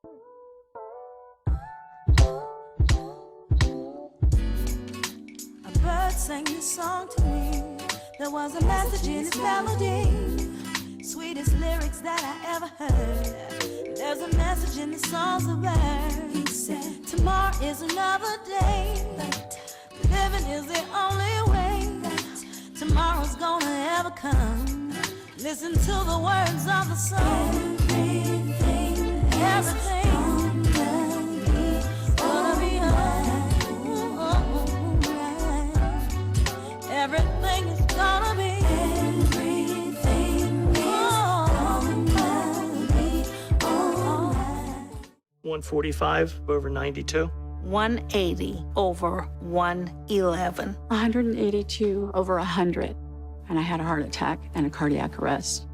A bird sang this song to me. There was a message in its melody. Sweetest lyrics that I ever heard. There's a message in the songs of birds. He said, tomorrow is another day, but living is the only way that tomorrow's gonna ever come. Listen to the words of the song. Everything gonna be alright. Everything is gonna be. 145 over 92. 180 over 111. 182 over 100. And I had a heart attack and a cardiac arrest,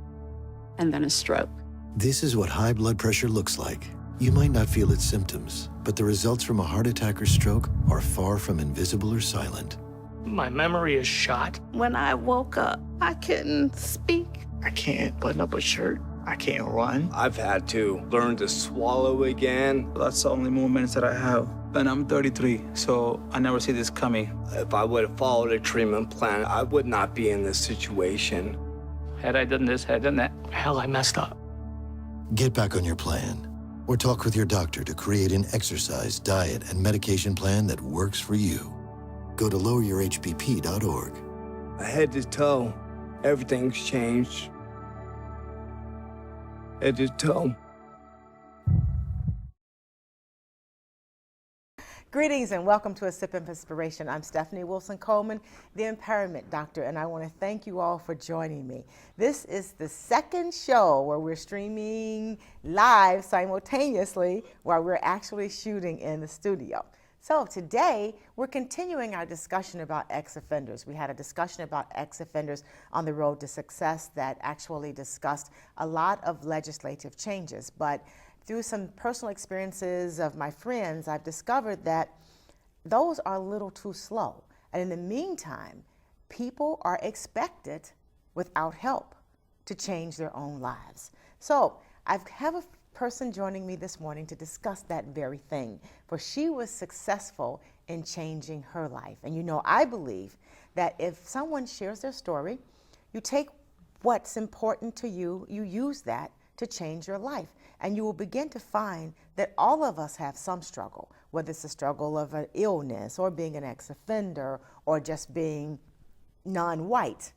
and then a stroke. This is what high blood pressure looks like. You might not feel its symptoms, but the results from a heart attack or stroke are far from invisible or silent. My memory is shot. When I woke up, I couldn't speak. I can't button up a shirt. I can't run. I've had to learn to swallow again. That's the only moments that I have. And I'm 33, so I never see this coming. If I would have followed a treatment plan, I would not be in this situation. Had I done this, had I done that, Hell, I messed up. Get back on your plan, or talk with your doctor to create an exercise, diet, and medication plan that works for you. Go to loweryourhbp.org. Head to toe, everything's changed. Head to toe. Greetings and welcome to A Sip of Inspiration. I'm Stephanie Wilson-Coleman, the Impairment Doctor, and I want to thank you all for joining me. This is the second show where we're streaming live simultaneously while we're actually shooting in the studio. So today, we're continuing our discussion about ex-offenders. We had a discussion about ex-offenders on the road to success that actually discussed a lot of legislative changes, but through some personal experiences of my friends, I've discovered that those are a little too slow. And in the meantime, people are expected, without help, to change their own lives. So I have a person joining me this morning to discuss that very thing, for she was successful in changing her life. And you know, I believe that if someone shares their story, you take what's important to you, you use that to change your life. And you will begin to find that all of us have some struggle, whether it's a struggle of an illness or being an ex-offender or just being non-white.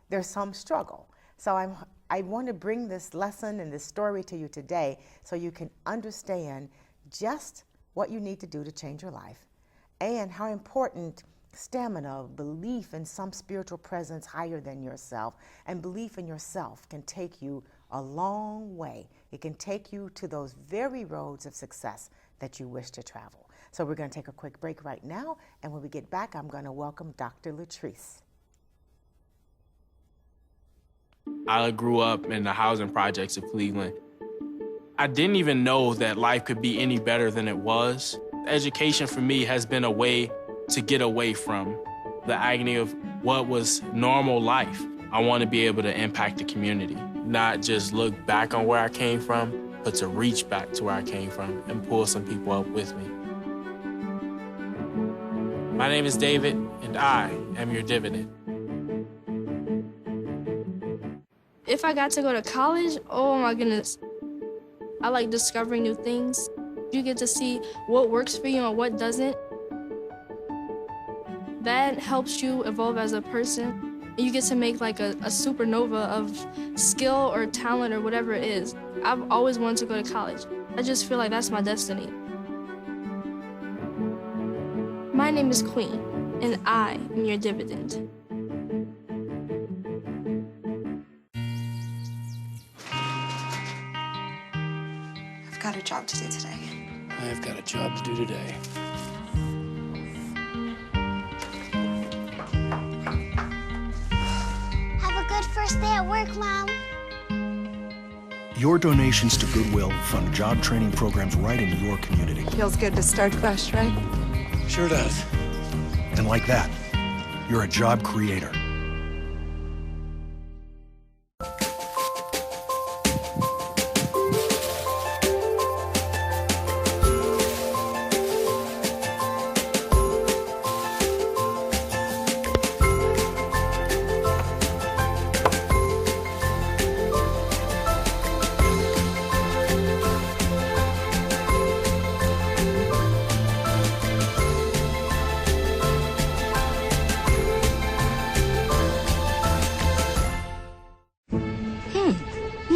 There's some struggle. So I want to bring this lesson and this story to you today so you can understand just what you need to do to change your life and how important stamina, belief in some spiritual presence higher than yourself, and belief in yourself can take you a long way. It can take you to those very roads of success that you wish to travel. So we're going to take a quick break right now, and when we get back, I'm going to welcome Dr. Littrice. I grew up in the housing projects of Cleveland. I didn't even know that life could be any better than it was. Education for me has been a way to get away from the agony of what was normal life. I want to be able to impact the community, not just look back on where I came from, but to reach back to where I came from and pull some people up with me. My name is David, and I am your dividend. If I got to go to college, oh my goodness. I like discovering new things. You get to see what works for you and what doesn't. That helps you evolve as a person. You get to make like a supernova of skill or talent or whatever it is. I've always wanted to go to college. I just feel like that's my destiny. My name is Queen, and I am your dividend. I've got a job to do today. I've got a job to do today. Have a good first day at work, Mom. Your donations to Goodwill fund job training programs right in your community. Feels good to start fresh, right? Sure does. And like that, you're a job creator.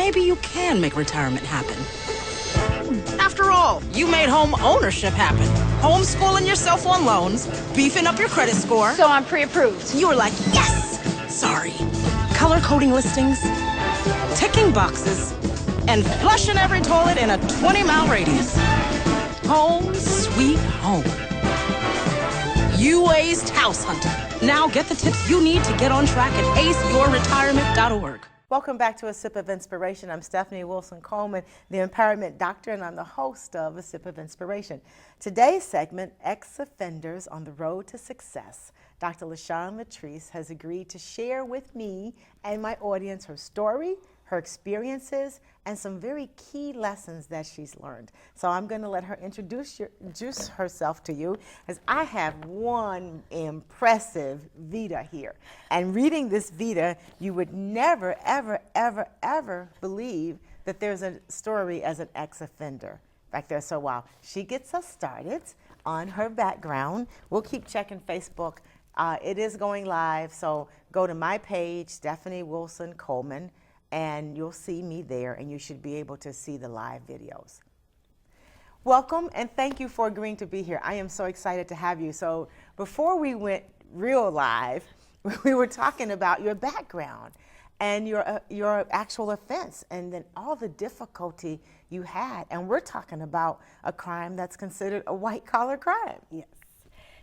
maybe you can make retirement happen. After all, you made home ownership happen. Homeschooling yourself on loans, beefing up your credit score. So I'm pre-approved. You were like, yes! Sorry. Color coding listings, ticking boxes, and flushing every toilet in a 20-mile radius. Home sweet home. You aced House Hunter. Now get the tips you need to get on track at aceyourretirement.org. Welcome back to A Sip of Inspiration. I'm Stephanie Wilson-Coleman, the Empowerment Doctor, and I'm the host of A Sip of Inspiration. Today's segment, Ex-Offenders on the Road to Success. Dr. Lashawn Littrice has agreed to share with me and my audience her story, her experiences, and some very key lessons that she's learned. So I'm going to let her introduce herself to you, as I have one impressive vita here. And reading this vita, you would never, ever, ever, ever believe that there's a story as an ex-offender back there. So while she gets us started on her background, we'll keep checking Facebook. It is going live, so go to my page, Stephanie Wilson-Coleman, and you'll see me there, and you should be able to see the live videos. Welcome, and thank you for agreeing to be here. I am so excited to have you. So before we went real live, we were talking about your background and your actual offense, and then all the difficulty you had. And we're talking about a crime that's considered a white-collar crime. Yes,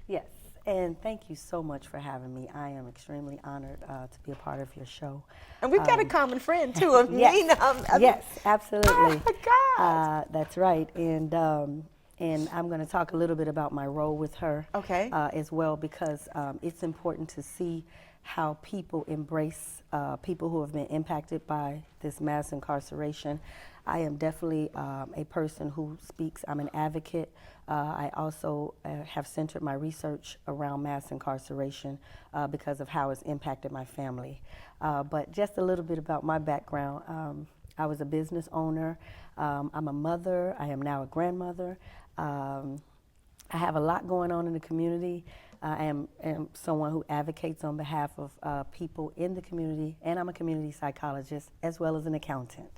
yes. And thank you so much for having me. I am extremely honored to be a part of your show. And we've got a common friend, too, of yes, Nina. Yes, absolutely. Oh, my God. That's right. And I'm going to talk a little bit about my role with her as well, because it's important to see how people embrace people who have been impacted by this mass incarceration. I am definitely a person who speaks. I'm an advocate. I also have centered my research around mass incarceration because of how it's impacted my family. But just a little bit about my background. I was a business owner. I'm a mother. I am now a grandmother. I have a lot going on in the community. I am someone who advocates on behalf of people in the community, and I'm a community psychologist as well as an accountant.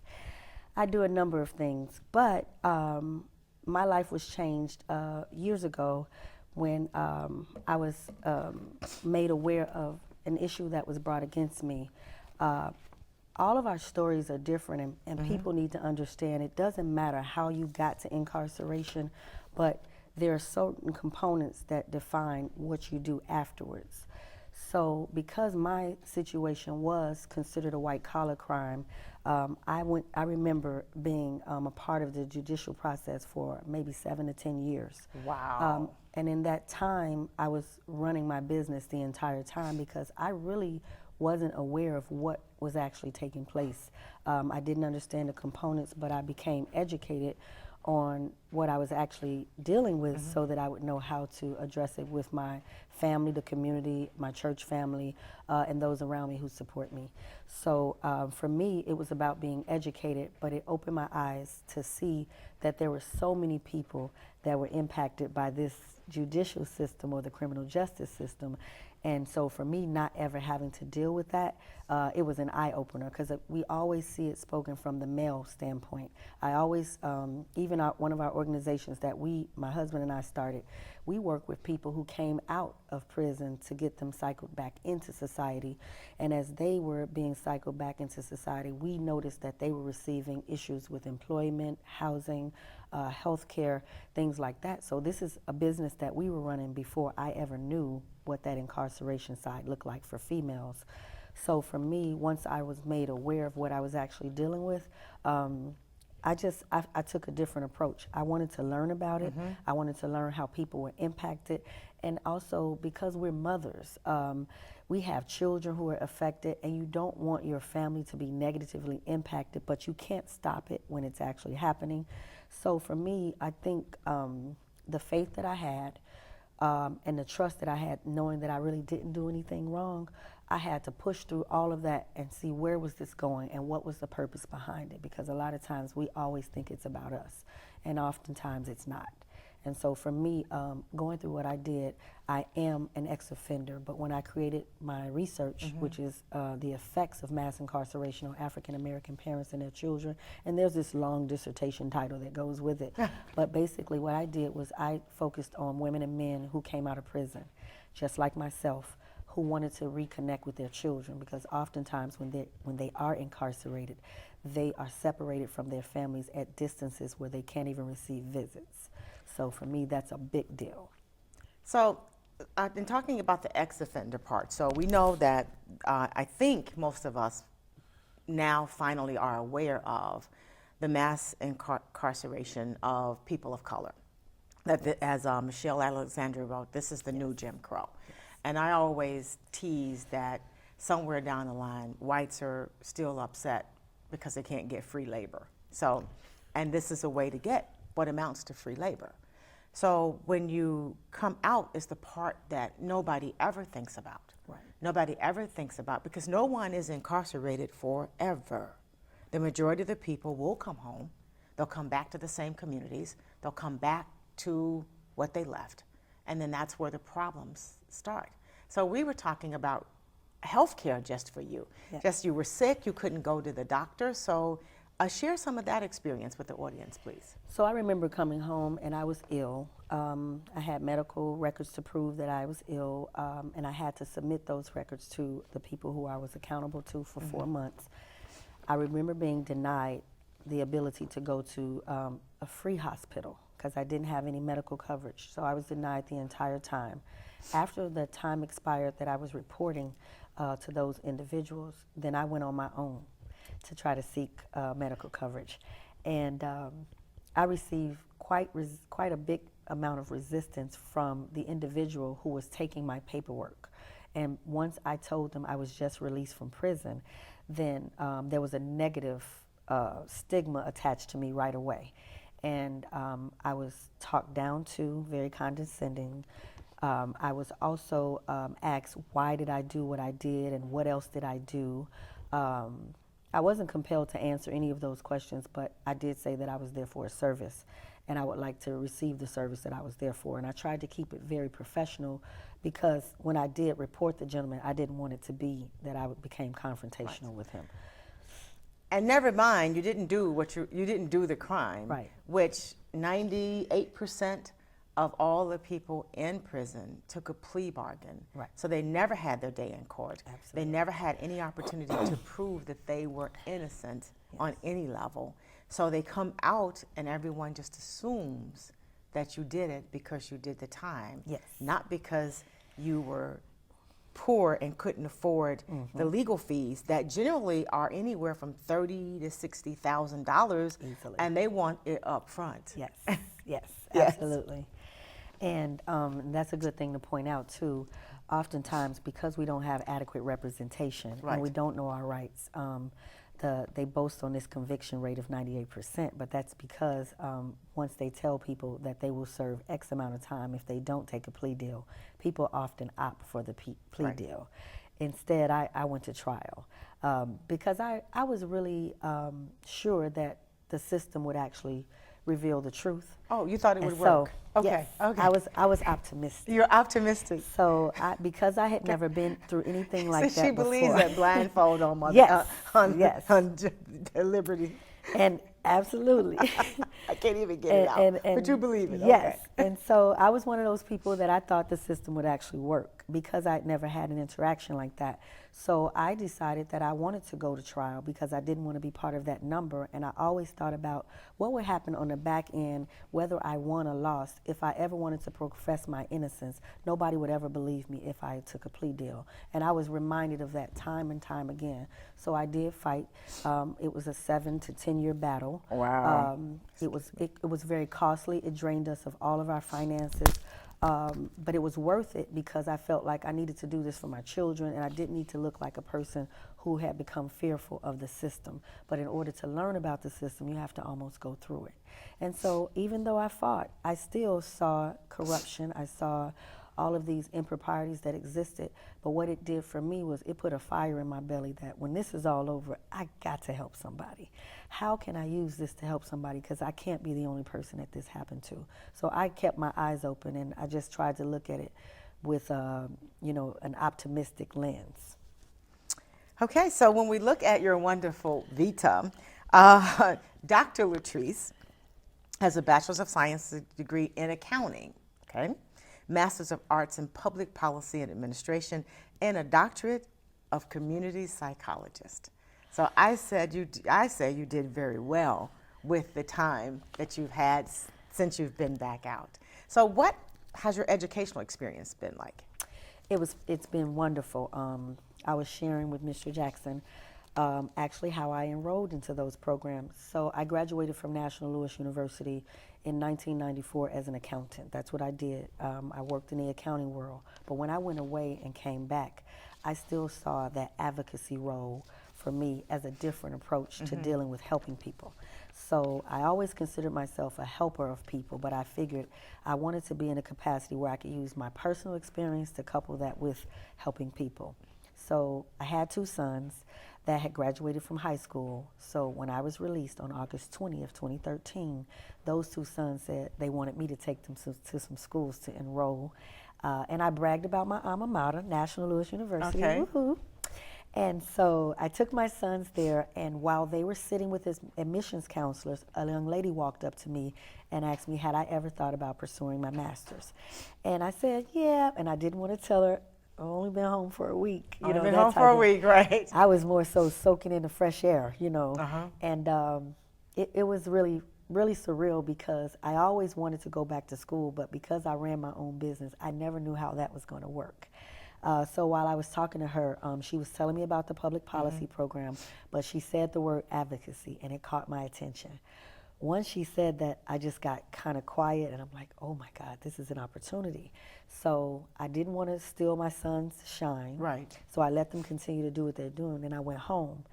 I do a number of things, but my life was changed years ago when I was made aware of an issue that was brought against me. All of our stories are different, and people need to understand it doesn't matter how you got to incarceration, but there are certain components that define what you do afterwards. So because my situation was considered a white-collar crime, I remember being a part of the judicial process for maybe 7 to 10 years. Wow. And in that time, I was running my business the entire time because I really wasn't aware of what was actually taking place. I didn't understand the components, but I became educated on what I was actually dealing with so that I would know how to address it with my family, the community, my church family, and those around me who support me. So for me, it was about being educated, but it opened my eyes to see that there were so many people that were impacted by this judicial system or the criminal justice system. And so for me, not ever having to deal with that, it was an eye-opener, because we always see it spoken from the male standpoint. I always, even one of our organizations that my husband and I started, we work with people who came out of prison to get them cycled back into society. And as they were being cycled back into society, we noticed that they were receiving issues with employment, housing, health care, things like that. So this is a business that we were running before I ever knew what that incarceration side looked like for females. So for me, once I was made aware of what I was actually dealing with, I took a different approach. I wanted to learn about it. I wanted to learn how people were impacted. And also, because we're mothers, we have children who are affected, and you don't want your family to be negatively impacted, but you can't stop it when it's actually happening. So for me, I think the faith that I had and the trust that I had, knowing that I really didn't do anything wrong, I had to push through all of that and see where was this going and what was the purpose behind it, because a lot of times we always think it's about us, and oftentimes it's not. And so for me, going through what I did, I am an ex-offender, but when I created my research, which is the effects of mass incarceration on African-American parents and their children, and there's this long dissertation title that goes with it, but basically what I did was I focused on women and men who came out of prison, just like myself, who wanted to reconnect with their children, because oftentimes when they are incarcerated, they are separated from their families at distances where they can't even receive visits. So for me, that's a big deal. So in talking about the ex-offender part, so we know that I think most of us now finally are aware of the mass incarceration of people of color. That, as Michelle Alexander wrote, this is the new Jim Crow. And I always tease that somewhere down the line, whites are still upset because they can't get free labor. So, and this is a way to get what amounts to free labor. So when you come out is the part that nobody ever thinks about. Right. Nobody ever thinks about, because no one is incarcerated forever. The majority of the people will come home. They'll come back to the same communities. They'll come back to what they left. And then that's where the problems start. So we were talking about health care just for you. Yes. Just you were sick, you couldn't go to the doctor. So share some of that experience with the audience, please. So I remember coming home and I was ill. I had medical records to prove that I was ill, and I had to submit those records to the people who I was accountable to for 4 months. I remember being denied the ability to go to a free hospital because I didn't have any medical coverage. So I was denied the entire time. After the time expired that I was reporting to those individuals, then I went on my own to try to seek medical coverage. And I received quite a big amount of resistance from the individual who was taking my paperwork. And once I told them I was just released from prison, then there was a negative stigma attached to me right away. And I was talked down to, very condescending. I was also asked, why did I do what I did and what else did I do? I wasn't compelled to answer any of those questions, but I did say that I was there for a service and I would like to receive the service that I was there for. And I tried to keep it very professional, because when I did report the gentleman, I didn't want it to be that I became confrontational with him. And never mind, you didn't do you didn't do the crime, right? Which 98% of all the people in prison took a plea bargain. Right. So they never had their day in court. Absolutely. They never had any opportunity to prove that they were innocent on any level. So they come out and everyone just assumes that you did it because you did the time. Yes. Not because you were poor and couldn't afford the legal fees that generally are anywhere from $30,000 to $60,000, and they want it up front. Yes, yes, absolutely. And that's a good thing to point out too. Oftentimes, because we don't have adequate representation and we don't know our rights, they boast on this conviction rate of 98%, but that's because once they tell people that they will serve X amount of time if they don't take a plea deal, people often opt for the plea deal. Instead, I went to trial because I was really sure that the system would actually reveal the truth. Oh, you thought it would work? Okay, yes, okay. I was optimistic. You're optimistic. So because I had never been through anything like so that she believes that blindfold on my yes, on Liberty. And absolutely. I can't even get it out. But you believe it. Yes. Okay. And so I was one of those people that I thought the system would actually work because I'd never had an interaction like that. So I decided that I wanted to go to trial because I didn't want to be part of that number. And I always thought about what would happen on the back end, whether I won or lost. If I ever wanted to profess my innocence, nobody would ever believe me if I took a plea deal. And I was reminded of that time and time again. So I did fight. It was a 7 to 10 year battle. Wow. It was very costly. It drained us of all of our finances. But it was worth it because I felt like I needed to do this for my children, and I didn't need to look like a person who had become fearful of the system. But in order to learn about the system, you have to almost go through it. And so even though I fought, I still saw corruption. I saw all of these improprieties that existed. But what it did for me was it put a fire in my belly that when this is all over, I got to help somebody. How can I use this to help somebody? Because I can't be the only person that this happened to. So I kept my eyes open, and I just tried to look at it with, an optimistic lens. Okay, so when we look at your wonderful vita, Dr. Littrice has a Bachelor's of Science degree in accounting, okay, Master's of Arts in Public Policy and Administration, and a Doctorate of Community Psychologist. So I say you did very well with the time that you've had since you've been back out. So what has your educational experience been like? It's been wonderful. I was sharing with Mr. Jackson actually how I enrolled into those programs. So I graduated from National Louis University in 1994 as an accountant. That's what I did. I worked in the accounting world. But when I went away and came back, I still saw that advocacy role for me as a different approach to dealing with helping people. So I always considered myself a helper of people, but I figured I wanted to be in a capacity where I could use my personal experience to couple that with helping people. So I had 2 sons that had graduated from high school. So when I was released on August 20th, 2013, those 2 sons said they wanted me to take them to some schools to enroll. And I bragged about my alma mater, National Louis University. Okay. Woohoo. And so I took my sons there, and while they were sitting with his admissions counselors, a young lady walked up to me and asked me, had I ever thought about pursuing my master's? And I said, yeah, and I didn't want to tell her, I've only been home for a week. I've been home for a week, right? I was more so soaking in the fresh air, and it was really, really surreal because I always wanted to go back to school, but because I ran my own business, I never knew how that was going to work. So while I was talking to her, she was telling me about the public policy program, but she said the word advocacy, and it caught my attention. Once she said that, I just got kind of quiet, and I'm like, oh my God, this is an opportunity. So I didn't want to steal my son's shine. Right. So I let them continue to do what they're doing, and I went home.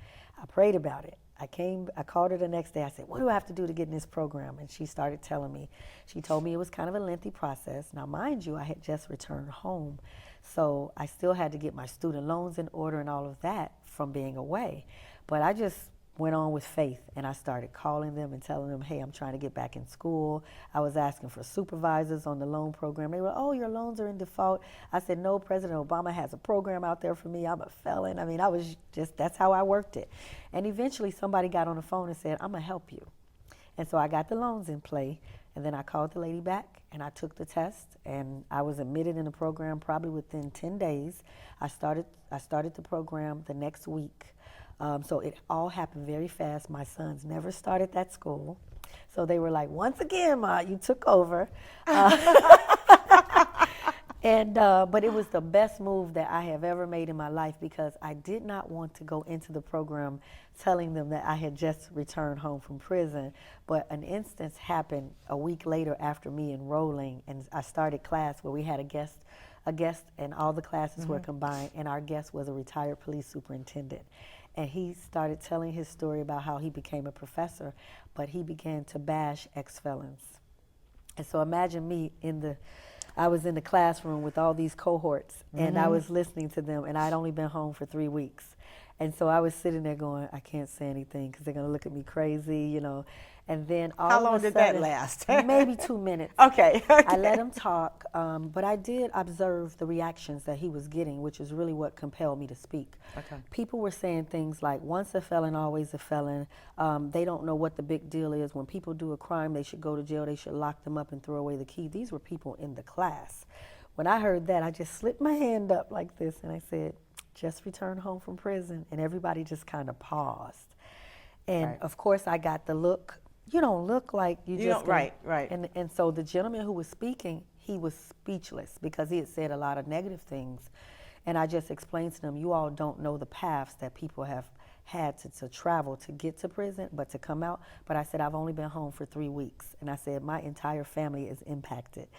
I prayed about it. I called her the next day. I said, what do I have to do to get in this program? And she started telling me. She told me it was kind of a lengthy process. Now, mind you, I had just returned home. So I still had to get my student loans in order and all of that from being away. But I just went on with faith, and I started calling them and telling them, hey, I'm trying to get back in school. I was asking for supervisors on the loan program. They were, oh, your loans are in default. I said, no, President Obama has a program out there for me. I'm a felon. I mean, that's how I worked it. And eventually somebody got on the phone and said, I'm going to help you. And so I got the loans in play, and then I called the lady back, and I took the test, and I was admitted in the program probably within 10 days. I started the program the next week. So it all happened very fast. My sons never started that school. So they were like, once again, Ma, you took over. But it was the best move that I have ever made in my life because I did not want to go into the program telling them that I had just returned home from prison. But an instance happened a week later after me enrolling, and I started class where we had a guest, and all the classes were combined, and our guest was a retired police superintendent. And he started telling his story about how he became a professor, but he began to bash ex-felons. And so imagine me I was in the classroom with all these cohorts, and I was listening to them, and I'd only been home for 3 weeks. And so I was sitting there going, I can't say anything because they're going to look at me crazy, And then all How long of a did sudden, that last? Maybe 2 minutes. Okay. I let him talk, but I did observe the reactions that he was getting, which is really what compelled me to speak. Okay. People were saying things like, once a felon, always a felon. They don't know what the big deal is. When people do a crime, they should go to jail. They should lock them up and throw away the key. These were people in the class. When I heard that, I just slipped my hand up like this, and I said, just returned home from prison. And everybody just kind of paused. And, of course, I got the look. You don't look like you just... Right. And so the gentleman who was speaking, he was speechless because he had said a lot of negative things. And I just explained to them, you all don't know the paths that people have had to travel to get to prison, but to come out. But I said, I've only been home for 3 weeks. And I said, my entire family is impacted.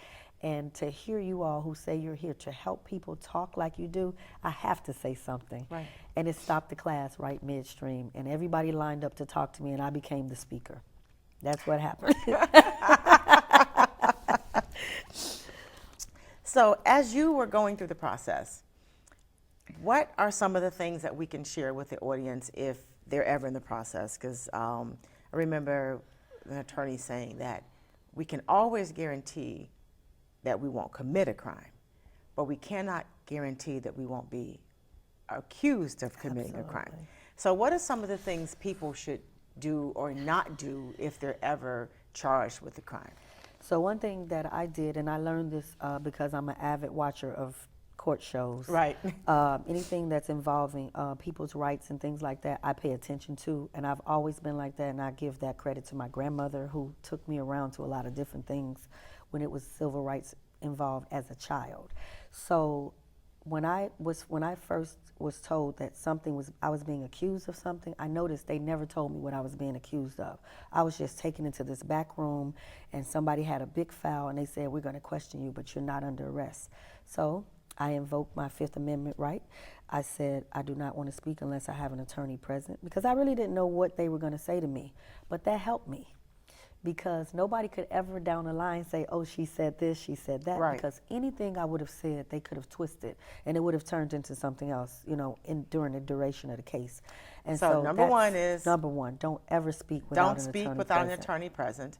And to hear you all who say you're here to help people talk like you do, I have to say something. Right. And it stopped the class right midstream. And everybody lined up to talk to me, and I became the speaker. That's what happened. So as you were going through the process, what are some of the things that we can share with the audience if they're ever in the process? Because I remember an attorney saying that we can always guarantee that we won't commit a crime, but we cannot guarantee that we won't be accused of committing a crime. So what are some of the things people should do or not do if they're ever charged with a crime? So one thing that I did, and I learned this because I'm an avid watcher of court shows. Right. Anything that's involving people's rights and things like that, I pay attention to, and I've always been like that, and I give that credit to my grandmother, who took me around to a lot of different things when it was civil rights involved as a child. So when I first was told that I was being accused of something, I noticed they never told me what I was being accused of. I was just taken into this back room, and somebody had a big file, and they said, "We're going to question you, but you're not under arrest." So I invoked my Fifth Amendment right. I said, I do not want to speak unless I have an attorney present, because I really didn't know what they were going to say to me. But that helped me, because nobody could ever down the line say, oh, she said this, she said that. Right. Because anything I would have said, they could have twisted, and it would have turned into something else, during the duration of the case. And so number one, don't ever speak without an attorney present. Don't speak without an attorney present.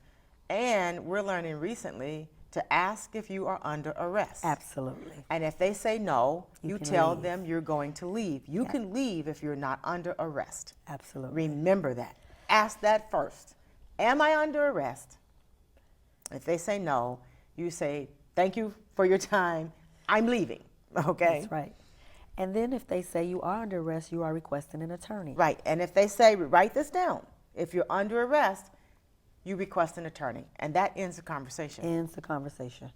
And we're learning recently to ask if you are under arrest. Absolutely. And if they say no, you tell them you're going to leave. You can leave if you're not under arrest. Absolutely. Remember that. Ask that first. Am I under arrest? If they say no, you say, thank you for your time, I'm leaving, okay? That's right. And then if they say you are under arrest, you are requesting an attorney. Right, and if they say, write this down, if you're under arrest, you request an attorney, and that ends the conversation. Ends the conversation.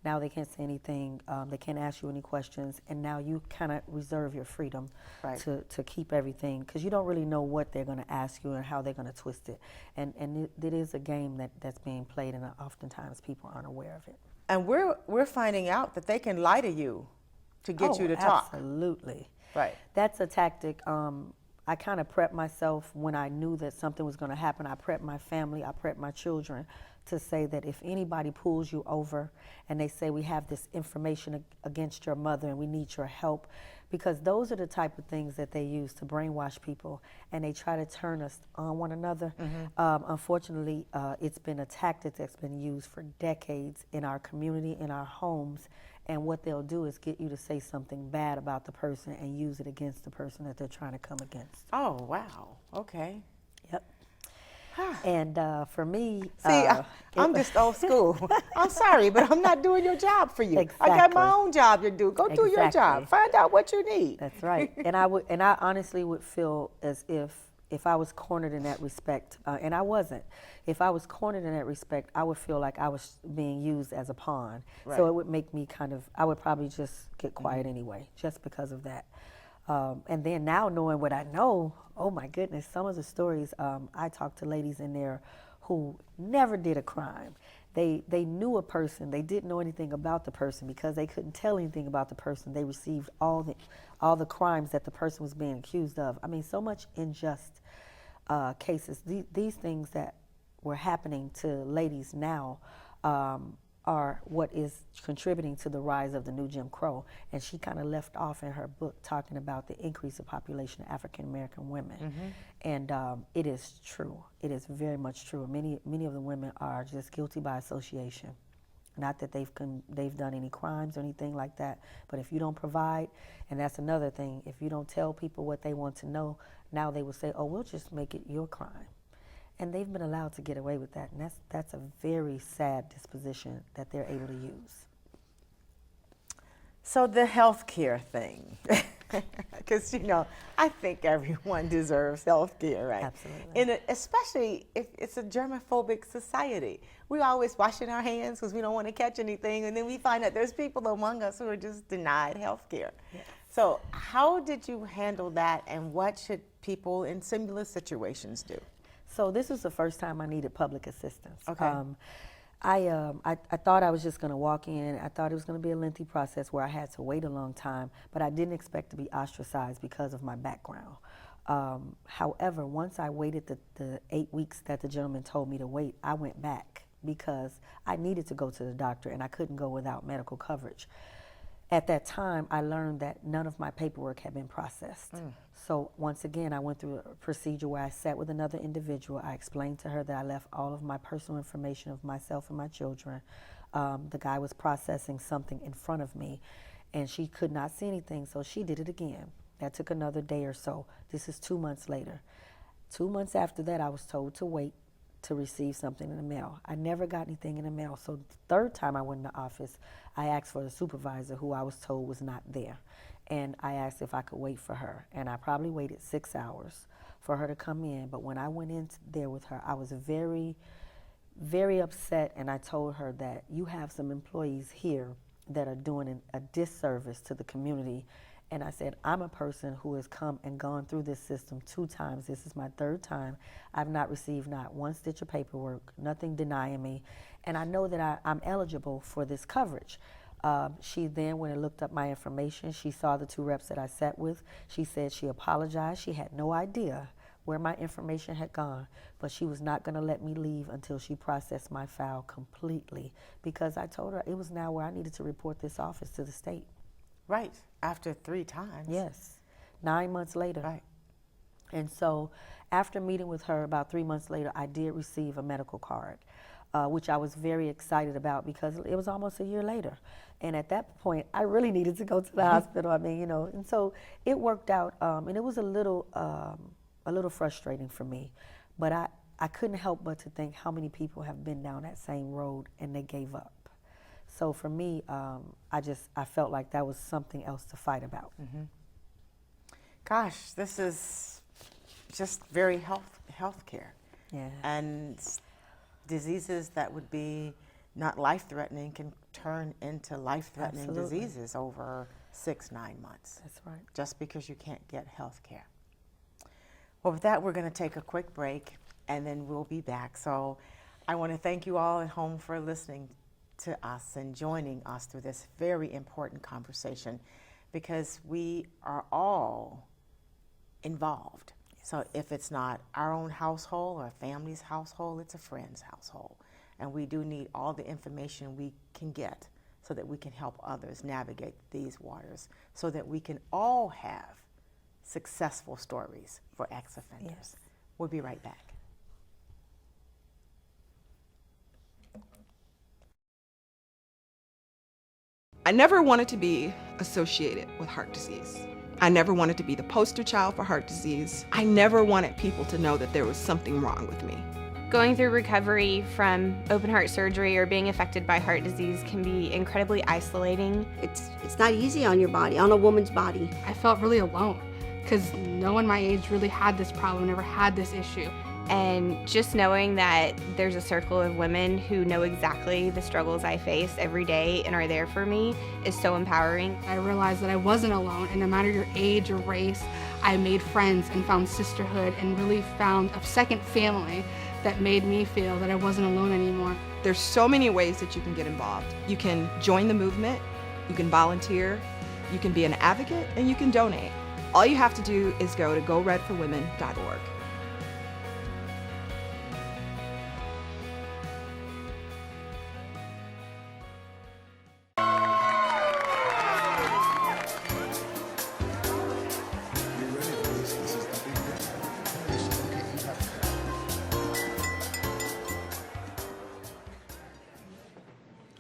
Now they can't say anything, they can't ask you any questions, and now you kind of reserve your freedom to keep everything, because you don't really know what they're going to ask you and how they're going to twist it. And it is a game that's being played, and oftentimes people aren't aware of it. And we're finding out that they can lie to you to get you to talk. Absolutely. Right. That's a tactic. I kind of prepped myself when I knew that something was going to happen. I prepped my family, I prepped my children to say that if anybody pulls you over and they say, we have this information against your mother and we need your help, because those are the type of things that they use to brainwash people, and they try to turn us on one another. Mm-hmm. Unfortunately, it's been a tactic that's been used for decades in our community, in our homes. And what they'll do is get you to say something bad about the person and use it against the person that they're trying to come against. Oh, wow. Okay. Yep. And for me... See, I'm just old school. I'm sorry, but I'm not doing your job for you. Exactly. I got my own job to do. Go do your job. Find out what you need. That's right. And I honestly would feel as if I was cornered in that respect, and I wasn't. If I was cornered in that respect, I would feel like I was being used as a pawn. Right. So it would make me I would probably just get quiet anyway, just because of that. And then now knowing what I know, oh my goodness, some of the stories, I talked to ladies in there who never did a crime. They knew a person, they didn't know anything about the person because they couldn't tell anything about the person. They received all the crimes that the person was being accused of. I mean, so much unjust cases. These things that were happening to ladies now are what is contributing to the rise of the new Jim Crow. And she kind of left off in her book talking about the increase of population of African American women. Mm-hmm. And it is true. It is very much true. Many of the women are just guilty by association. Not that they've done any crimes or anything like that, but if you don't provide, and that's another thing, if you don't tell people what they want to know, now they will say, oh, we'll just make it your crime. And they've been allowed to get away with that, and that's a very sad disposition that they're able to use. So the health care thing, because, I think everyone deserves health care, right? Absolutely. Especially if it's a germophobic society. We're always washing our hands because we don't want to catch anything, and then we find out there's people among us who are just denied health care. Yeah. So how did you handle that, and what should people in similar situations do? So this was the first time I needed public assistance. Okay. I thought I was just going to walk in. I thought it was going to be a lengthy process where I had to wait a long time, but I didn't expect to be ostracized because of my background. However, once I waited the 8 weeks that the gentleman told me to wait, I went back because I needed to go to the doctor and I couldn't go without medical coverage. At that time, I learned that none of my paperwork had been processed. So once again, I went through a procedure where I sat with another individual. I explained to her that I left all of my personal information of myself and my children. The guy was processing something in front of me, and she could not see anything, so she did it again. That took another day or so. This is 2 months later. 2 months after that, I was told to wait to receive something in the mail. I never got anything in the mail. So the third time I went in the office, I asked for the supervisor, who I was told was not there. And I asked if I could wait for her. And I probably waited 6 hours for her to come in. But when I went in there with her, I was very, very upset. And I told her that you have some employees here that are doing a disservice to the community. And I said, I'm a person who has come and gone through this system 2 times. This is my 3rd time. I've not received not 1 stitch of paperwork, nothing denying me. And I know that I'm eligible for this coverage. She then, when I looked up my information, she saw the 2 reps that I sat with. She said she apologized. She had no idea where my information had gone, but she was not going to let me leave until she processed my file completely, because I told her it was now where I needed to report this office to the state. Right, after 3 times. Yes, 9 months later. Right. And so after meeting with her about 3 months later, I did receive a medical card, which I was very excited about because it was almost a year later. And at that point, I really needed to go to the hospital. I mean, you know, and so it worked out, and it was a little frustrating for me, but I couldn't help but to think how many people have been down that same road and they gave up. So for me, I felt like that was something else to fight about. Gosh, this is just very healthcare. Yeah. And diseases that would be not life-threatening can turn into life-threatening Absolutely. diseases over 6-9 months. That's right. Just because you can't get health care. Well, with that, we're going to take a quick break, and then we'll be back. So I want to thank you all at home for listening to us and joining us through this very important conversation, because we are all involved. So if it's not our own household or a family's household, it's a friend's household. And we do need all the information we can get so that we can help others navigate these waters, so that we can all have successful stories for ex-offenders. Yes. We'll be right back. I never wanted to be associated with heart disease. I never wanted to be the poster child for heart disease. I never wanted people to know that there was something wrong with me. Going through recovery from open heart surgery or being affected by heart disease can be incredibly isolating. It's not easy on your body, on a woman's body. I felt really alone because no one my age really had this problem, never had this issue. And just knowing that there's a circle of women who know exactly the struggles I face every day and are there for me is so empowering. I realized that I wasn't alone, and no matter your age or race, I made friends and found sisterhood and really found a second family that made me feel that I wasn't alone anymore. There's so many ways that you can get involved. You can join the movement, you can volunteer, you can be an advocate, and you can donate. All you have to do is go to goredforwomen.org.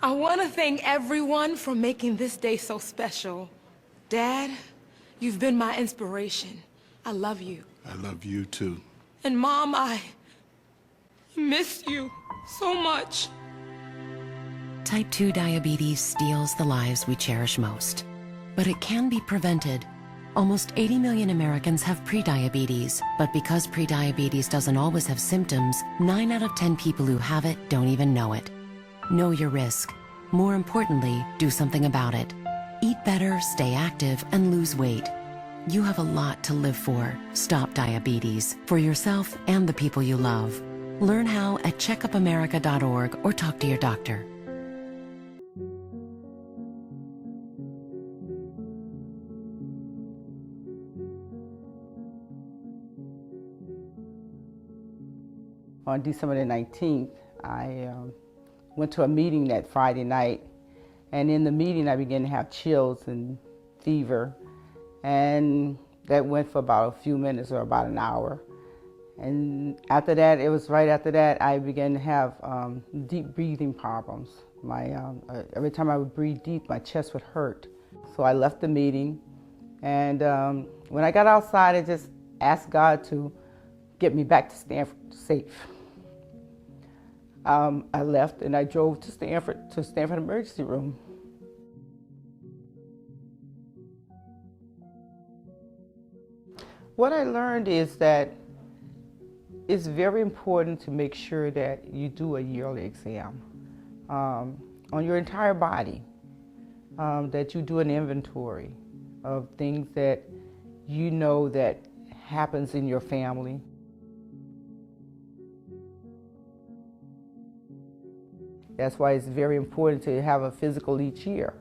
I want to thank everyone for making this day so special. Dad, you've been my inspiration. I love you. I love you too. And Mom, I miss you so much. Type 2 diabetes steals the lives we cherish most. But it can be prevented. Almost 80 million Americans have prediabetes, but because prediabetes doesn't always have symptoms, 9 out of 10 people who have it don't even know it. Know your risk. More importantly, do something about it. Eat better, stay active, and lose weight. You have a lot to live for. Stop diabetes for yourself and the people you love. Learn how at checkupamerica.org or talk to your doctor. On December the 19th, I went to a meeting that Friday night, and in the meeting I began to have chills and fever, and that went for about a few minutes or about an hour. And after that, it was right after that, I began to have deep breathing problems. Every time I would breathe deep, my chest would hurt. So I left the meeting, and when I got outside, I just asked God to get me back to Stanford safe. I left and I drove to Stanford emergency room. What I learned is that it's very important to make sure that you do a yearly exam on your entire body, that you do an inventory of things that you know that happens in your family. That's why it's very important to have a physical each year,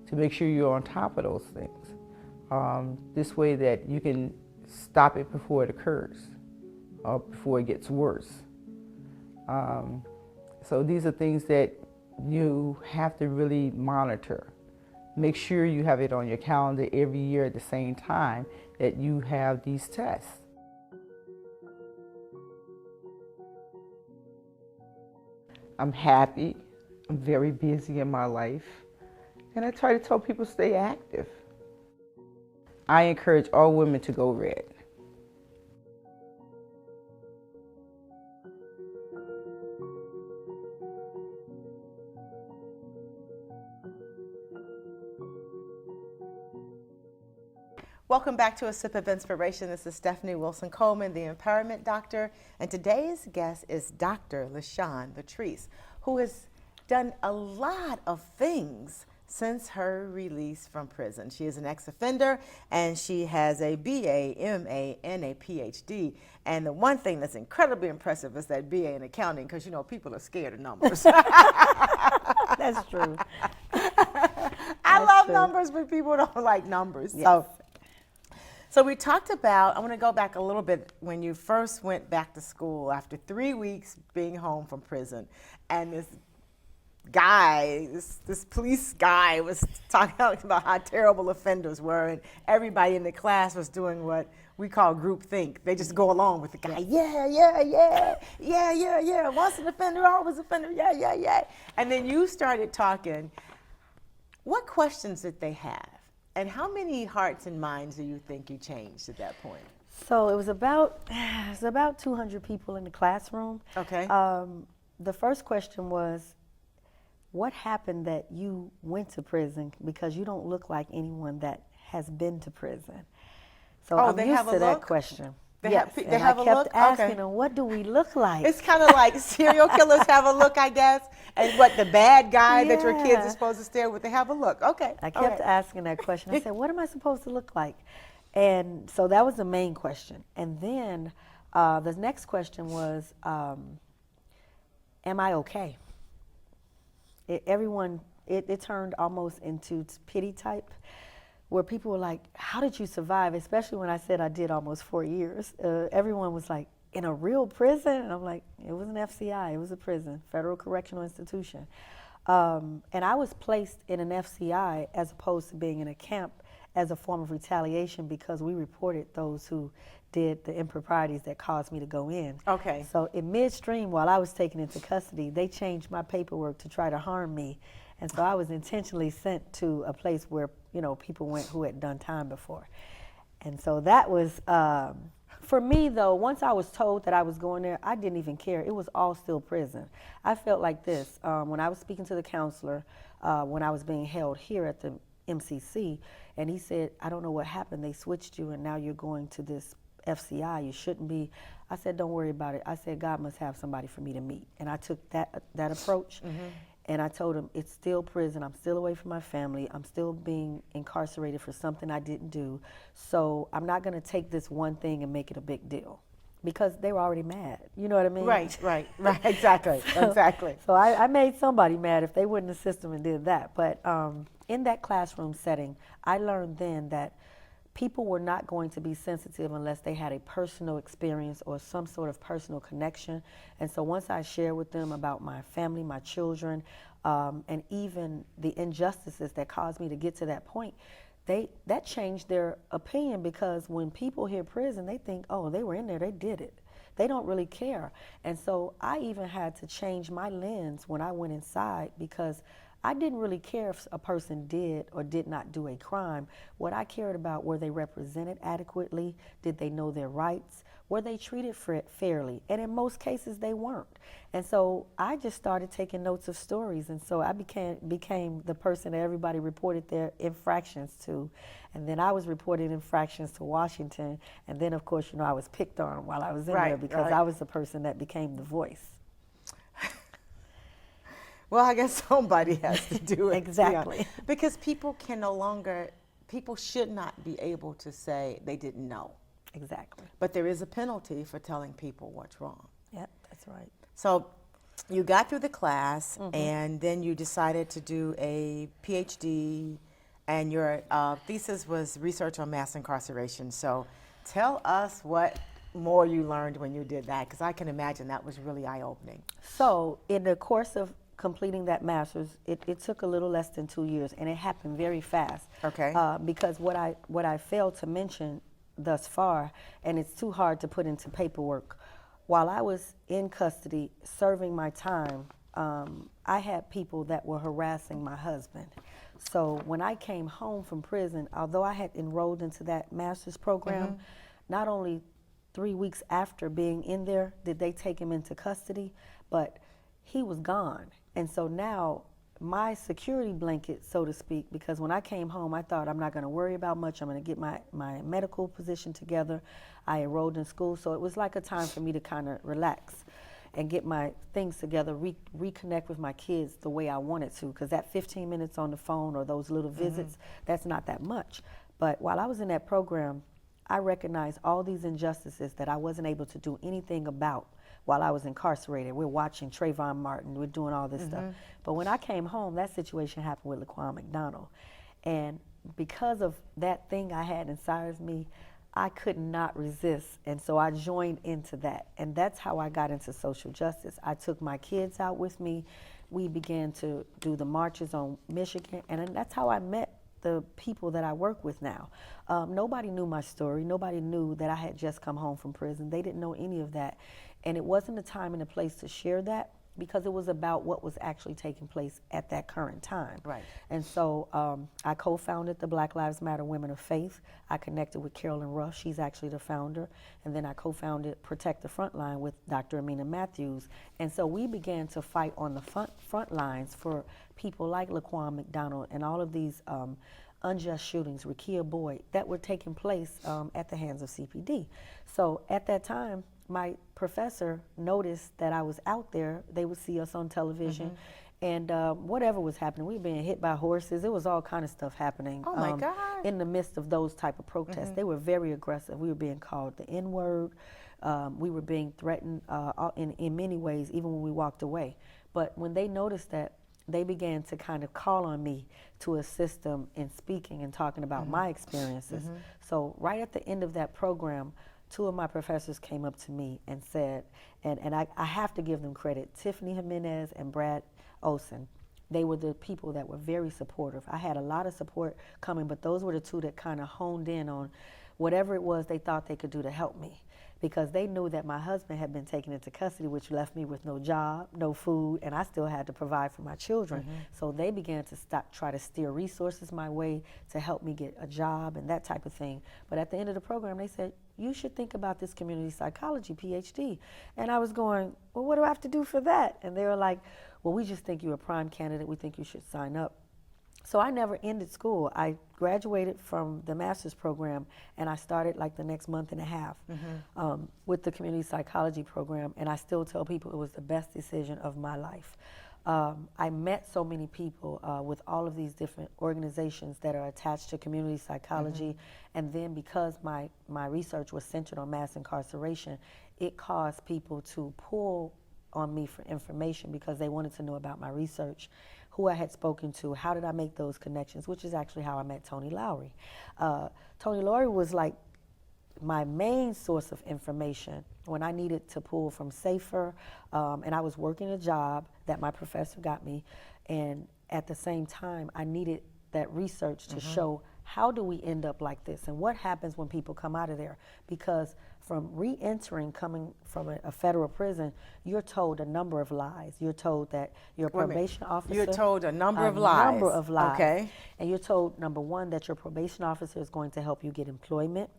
to make sure you're on top of those things. This way that you can stop it before it occurs, or before it gets worse. So these are things that you have to really monitor. Make sure you have it on your calendar every year at the same time that you have these tests. I'm happy, I'm very busy in my life, and I try to tell people stay active. I encourage all women to go red. Welcome back to A Sip of Inspiration. This is Stephanie Wilson-Coleman, the Empowerment Doctor, and today's guest is Dr. Lashawn Littrice, who has done a lot of things since her release from prison. She is an ex-offender, and she has a BA, MA, and a PhD. And the one thing that's incredibly impressive is that BA in accounting, because, you know, people are scared of numbers. That's true. I love numbers, but people don't like numbers. Yes. So we talked about, I want to go back a little bit when you first went back to school after 3 weeks being home from prison, and this guy, this police guy was talking about how terrible offenders were, and everybody in the class was doing what we call group think. They just go along with the guy. Yeah. Once an offender, always an offender. Yeah. And then you started talking. What questions did they have? And how many hearts and minds do you think you changed at that point? So it was about 200 people in the classroom. Okay. The first question was, what happened that you went to prison? Because you don't look like anyone that has been to prison. So I'm used to that question. They have a look? I kept asking them, what do we look like? It's kind of like serial killers have a look, I guess, and what the bad guy that your kids are supposed to stare with, they have a look. Okay. I kept asking that question. I said, what am I supposed to look like? And so that was the main question. And then the next question was, am I okay? It turned almost into pity type, where people were like, how did you survive? Especially when I said I did almost 4 years. Everyone was like, in a real prison? And I'm like, it was an FCI, it was a prison, Federal Correctional Institution. And I was placed in an FCI as opposed to being in a camp as a form of retaliation, because we reported those who did the improprieties that caused me to go in. Okay. So in midstream, while I was taken into custody, they changed my paperwork to try to harm me. And so I was intentionally sent to a place where, you know, people went who had done time before. And so that was, for me though, once I was told that I was going there, I didn't even care. It was all still prison. I felt like this, when I was speaking to the counselor, when I was being held here at the MCC, and he said, I don't know what happened, they switched you and now you're going to this FCI, you shouldn't be. I said, don't worry about it. I said, God must have somebody for me to meet. And I took that approach. Mm-hmm. And I told him, it's still prison, I'm still away from my family, I'm still being incarcerated for something I didn't do, so I'm not gonna take this one thing and make it a big deal. Because they were already mad, you know what I mean? Right, exactly. So I made somebody mad if they wouldn't assist them and did that. But in that classroom setting, I learned then that people were not going to be sensitive unless they had a personal experience or some sort of personal connection. And so once I shared with them about my family, my children, and even the injustices that caused me to get to that point, that changed their opinion, because when people hear prison, they think, oh, they were in there, they did it. They don't really care. And so I even had to change my lens when I went inside, because I didn't really care if a person did or did not do a crime. What I cared about, were they represented adequately? Did they know their rights? Were they treated fairly? And in most cases, they weren't. And so I just started taking notes of stories. And so I became the person that everybody reported their infractions to. And then I was reporting infractions to Washington. And then, of course, I was picked on while I was in there, because I was the person that became the voice. Well, I guess somebody has to do it. Exactly. Yeah. Because people can no longer, people should not be able to say they didn't know. Exactly. But there is a penalty for telling people what's wrong. Yep, that's right. So you got through the class, and then you decided to do a PhD, and your thesis was research on mass incarceration. So tell us what more you learned when you did that, because I can imagine that was really eye-opening. So in the course of completing that master's, it took a little less than 2 years, and it happened very fast. Okay. Because what I failed to mention thus far, and it's too hard to put into paperwork, while I was in custody serving my time, I had people that were harassing my husband. So when I came home from prison, although I had enrolled into that master's program, not only 3 weeks after being in there did they take him into custody, but he was gone. And so now my security blanket, so to speak, because when I came home, I thought, I'm not going to worry about much. I'm going to get my medical position together. I enrolled in school, so it was like a time for me to kind of relax and get my things together, reconnect with my kids the way I wanted to, because that 15 minutes on the phone or those little visits, that's not that much. But while I was in that program, I recognized all these injustices that I wasn't able to do anything about while I was incarcerated. We're watching Trayvon Martin, we're doing all this stuff. But when I came home, that situation happened with Laquan McDonald. And because of that thing I had inside of me, I could not resist. And so I joined into that. And that's how I got into social justice. I took my kids out with me. We began to do the marches on Michigan. And that's how I met the people that I work with now. Nobody knew my story. Nobody knew that I had just come home from prison. They didn't know any of that. And it wasn't a time and a place to share that, because it was about what was actually taking place at that current time. Right. And so I co-founded the Black Lives Matter Women of Faith. I connected with Carolyn Ruff. She's actually the founder. And then I co-founded Protect the Frontline with Dr. Amina Matthews. And so we began to fight on the front lines for people like Laquan McDonald and all of these unjust shootings, Rekia Boyd, that were taking place at the hands of CPD. So at that time, my professor noticed that I was out there. They would see us on television, and whatever was happening, we were being hit by horses. It was all kind of stuff happening. Oh my God. In the midst of those type of protests. They were very aggressive. We were being called the N-word. We were being threatened in many ways, even when we walked away. But when they noticed that, they began to kind of call on me to assist them in speaking and talking about my experiences. So right at the end of that program, 2 of my professors came up to me and said, and I have to give them credit, Tiffany Jimenez and Brad Olson. They were the people that were very supportive. I had a lot of support coming, but those were the 2 that kind of honed in on whatever it was they thought they could do to help me, because they knew that my husband had been taken into custody, which left me with no job, no food, and I still had to provide for my children. So they began to try to steer resources my way to help me get a job and that type of thing. But at the end of the program, they said, you should think about this community psychology PhD. And I was going, well, what do I have to do for that? And they were like, well, we just think you're a prime candidate. We think you should sign up. So I never ended school. I graduated from the master's program, and I started like the next month and a half with the community psychology program, and I still tell people it was the best decision of my life. I met so many people with all of these different organizations that are attached to community psychology, and then because my research was centered on mass incarceration, it caused people to pull on me for information because they wanted to know about my research. who I had spoken to, how did I make those connections, which is actually how I met Tony Lowry. Tony Lowry was like my main source of information when I needed to pull from Safer, and I was working a job that my professor got me, and at the same time I needed that research to show how do we end up like this and what happens when people come out of there, because from re-entering, coming from a federal prison, you're told a number of lies. You're told that your probation officer... You're told a number of lies. A number of lies. Okay. And you're told, number one, that your probation officer is going to help you get employment.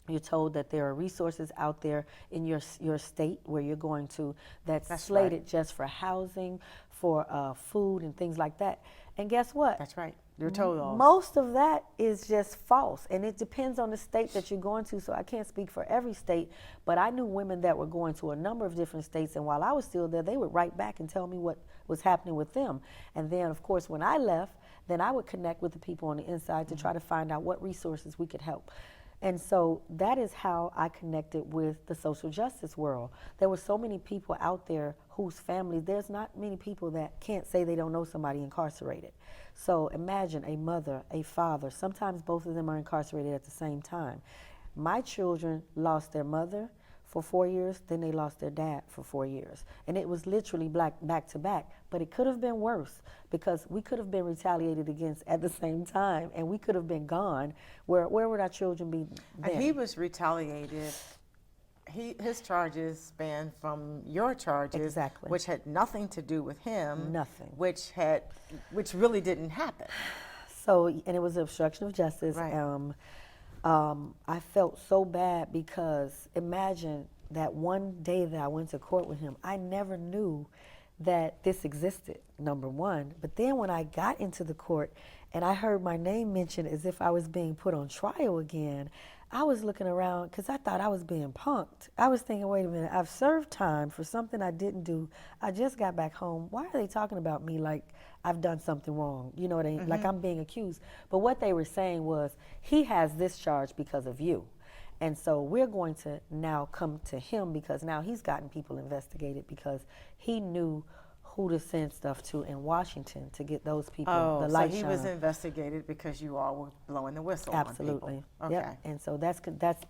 You're told that there are resources out there in your state where you're going to that's slated just for housing, for food and things like that. And guess what? That's right. You're told all. Most of that is just false, and it depends on the state that you're going to, so I can't speak for every state, but I knew women that were going to a number of different states, and while I was still there, they would write back and tell me what was happening with them. And then, of course, when I left, then I would connect with the people on the inside to try to find out what resources we could help. And so that is how I connected with the social justice world. There were so many people out there whose families, there's not many people that can't say they don't know somebody incarcerated. So imagine a mother, a father, sometimes both of them are incarcerated at the same time. My children lost their mother for 4 years, then they lost their dad for 4 years. And it was literally back to back, but it could have been worse because we could have been retaliated against at the same time and we could have been gone. Where would our children be then? And he was retaliated. His charges span from your charges, which had nothing to do with him. Nothing. Which really didn't happen. So, and it was obstruction of justice. Right. I felt so bad because imagine that one day that I went to court with him, I never knew that this existed, number one. But then when I got into the court and I heard my name mentioned as if I was being put on trial again, I was looking around because I thought I was being punked. I was thinking, wait a minute, I've served time for something I didn't do. I just got back home. Why are they talking about me like I've done something wrong? You know what I mean? Like I'm being accused. But what they were saying was, he has this charge because of you. And so we're going to now come to him because now he's gotten people investigated because he knew who to send stuff to in Washington to get those people the light so he shine was on. investigated because you all were blowing the whistle Absolutely. on people. Yep. And so that's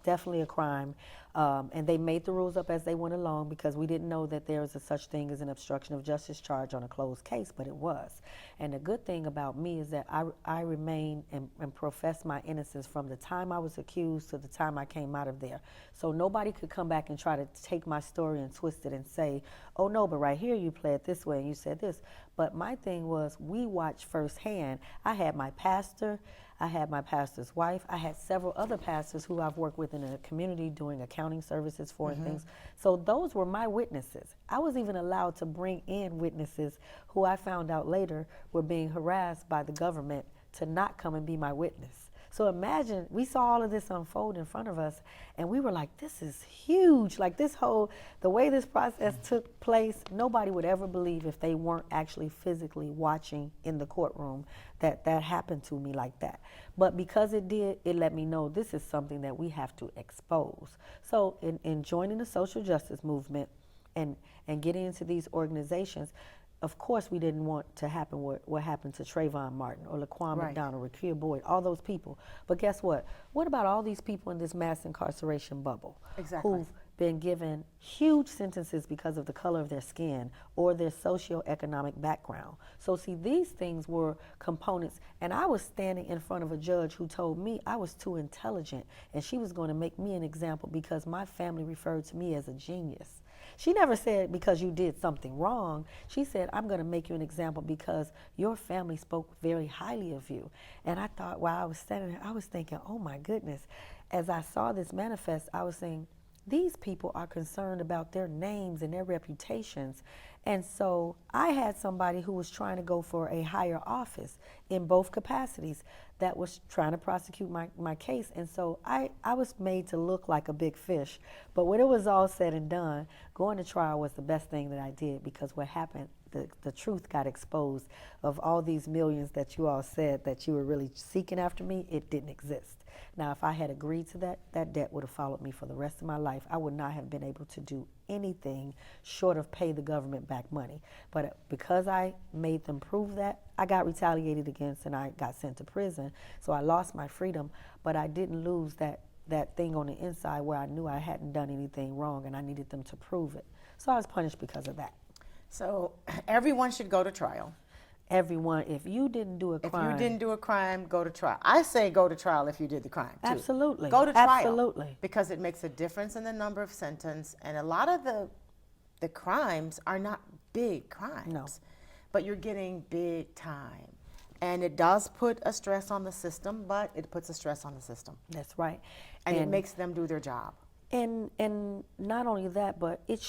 definitely a crime. And they made the rules up as they went along because we didn't know that there was a such thing as an obstruction of justice charge on a closed case, but it was. And the good thing about me is that I remain and profess my innocence from the time I was accused to the time I came out of there. So nobody could come back and try to take my story and twist it and say, oh no, but right here you played this way and you said this. But my thing was, we watched firsthand. I had my pastor, I had my pastor's wife, I had several other pastors who I've worked with in the community doing accounting services for and things. So those were my witnesses. I was even allowed to bring in witnesses who I found out later were being harassed by the government to not come and be my witness. So imagine, we saw all of this unfold in front of us and we were like, this is huge. Like the way this process took place, nobody would ever believe if they weren't actually physically watching in the courtroom that happened to me like that. But because it did, it let me know this is something that we have to expose. So in joining the social justice movement and getting into these organizations, of course, we didn't want to happen what happened to Trayvon Martin or Laquan McDonald, Rakia Boyd, all those people. But guess what? What about all these people in this mass incarceration bubble who've been given huge sentences because of the color of their skin or their socioeconomic background? So see, these things were components, and I was standing in front of a judge who told me I was too intelligent and she was going to make me an example because my family referred to me as a genius. She never said because you did something wrong. She said, I'm going to make you an example because your family spoke very highly of you. And I thought, while I was standing there, I was thinking, oh my goodness. As I saw this manifest, I was saying, these people are concerned about their names and their reputations. And so I had somebody who was trying to go for a higher office in both capacities that was trying to prosecute my case. And so I was made to look like a big fish. But when it was all said and done, going to trial was the best thing that I did because what happened, the truth got exposed of all these millions that you all said that you were really seeking after me, it didn't exist. Now, if I had agreed to that, that debt would have followed me for the rest of my life. I would not have been able to do anything short of pay the government back money. But because I made them prove that, I got retaliated against and I got sent to prison. So I lost my freedom, but I didn't lose that thing on the inside where I knew I hadn't done anything wrong and I needed them to prove it. So I was punished because of that. So everyone should go to trial. Everyone, if you didn't do a crime. If you didn't do a crime, go to trial. I say go to trial if you did the crime, too. Absolutely. Go to trial. Absolutely. Because it makes a difference in the number of sentence, and a lot of the crimes are not big crimes. No. But you're getting big time. And it does put a stress on the system, but it puts a stress on the system. That's right. And it makes them do their job. And not only that, but it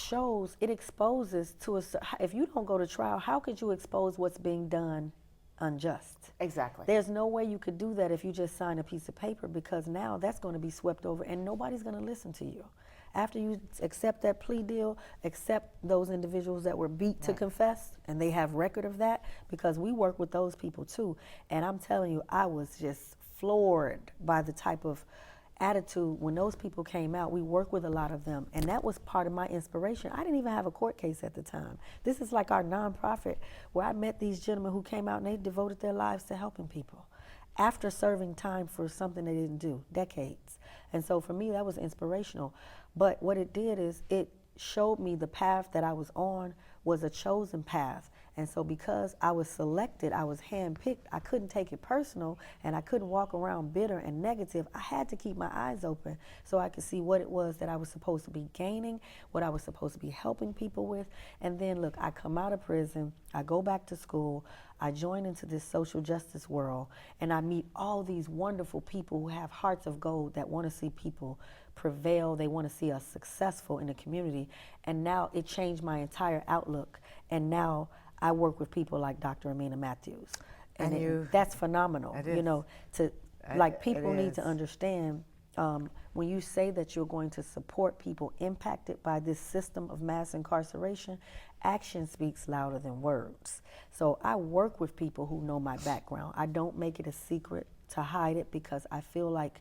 exposes to us. If you don't go to trial, how could you expose what's being done unjust? Exactly. There's no way you could do that if you just sign a piece of paper, because now that's going to be swept over and nobody's going to listen to you. After you accept that plea deal, accept those individuals that were beat to confess, and they have record of that, because we work with those people too. And I'm telling you, I was just floored by the type of attitude when those people came out. We work with a lot of them, and that was part of my inspiration. I didn't even have a court case at the time. This is like our nonprofit where I met these gentlemen who came out and they devoted their lives to helping people after serving time for something they didn't do, decades. And so for me, that was inspirational. But what it did is it showed me the path that I was on was a chosen path. And so because I was selected, I was handpicked, I couldn't take it personal and I couldn't walk around bitter and negative. I had to keep my eyes open so I could see what it was that I was supposed to be gaining, what I was supposed to be helping people with. And then look, I come out of prison, I go back to school, I join into this social justice world, and I meet all these wonderful people who have hearts of gold that want to see people prevail. They want to see us successful in the community. And now it changed my entire outlook. And now I work with people like Dr. Amina Matthews. And that's phenomenal. You know, people need to understand when you say that you're going to support people impacted by this system of mass incarceration, action speaks louder than words. So I work with people who know my background. I don't make it a secret to hide it, because I feel like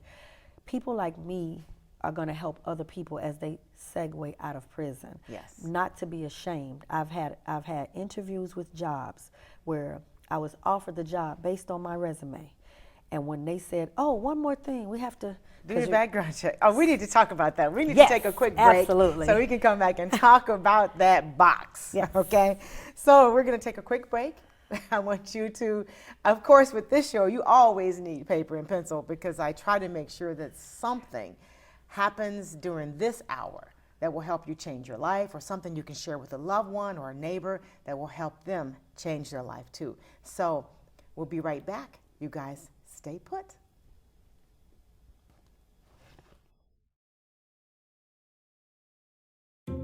people like me are going to help other people as they segue out of prison. Yes. Not to be ashamed. I've had interviews with jobs where I was offered the job based on my resume. And when they said, oh, one more thing, we have to do the background check. Oh, we need to talk about that. We need to take a quick break. Absolutely. So we can come back and talk about that box. Yes. Okay. So we're going to take a quick break. I want you to, of course, with this show, you always need paper and pencil, because I try to make sure that something happens during this hour that will help you change your life, or something you can share with a loved one or a neighbor that will help them change their life too. So we'll be right back. You guys stay put.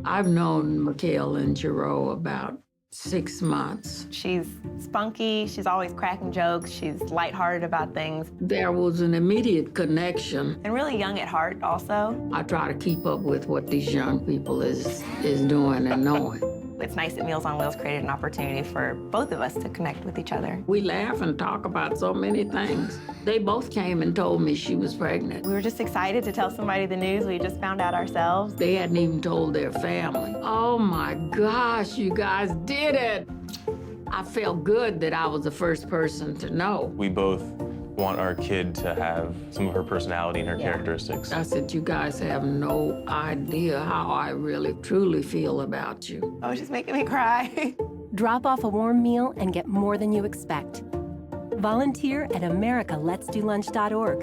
I've known Mikhail and Giroux about 6 months. She's spunky, she's always cracking jokes, she's lighthearted about things. There was an immediate connection. And really young at heart also. I try to keep up with what these young people is doing and knowing. It's nice that Meals on Wheels created an opportunity for both of us to connect with each other. We laugh and talk about so many things. They both came and told me she was pregnant. We were just excited to tell somebody the news we just found out ourselves. They hadn't even told their family. Oh my gosh, you guys did it! I felt good that I was the first person to know. We both want our kid to have some of her personality and her characteristics. I said, you guys have no idea how I really, truly feel about you. Oh, she's making me cry. Drop off a warm meal and get more than you expect. Volunteer at americaletsdolunch.org.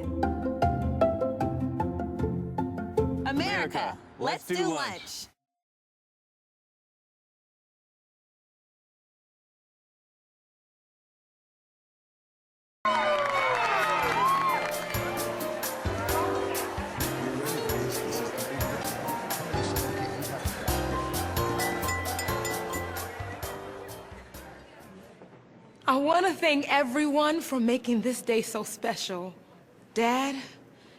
America, let's do lunch. I want to thank everyone for making this day so special. Dad,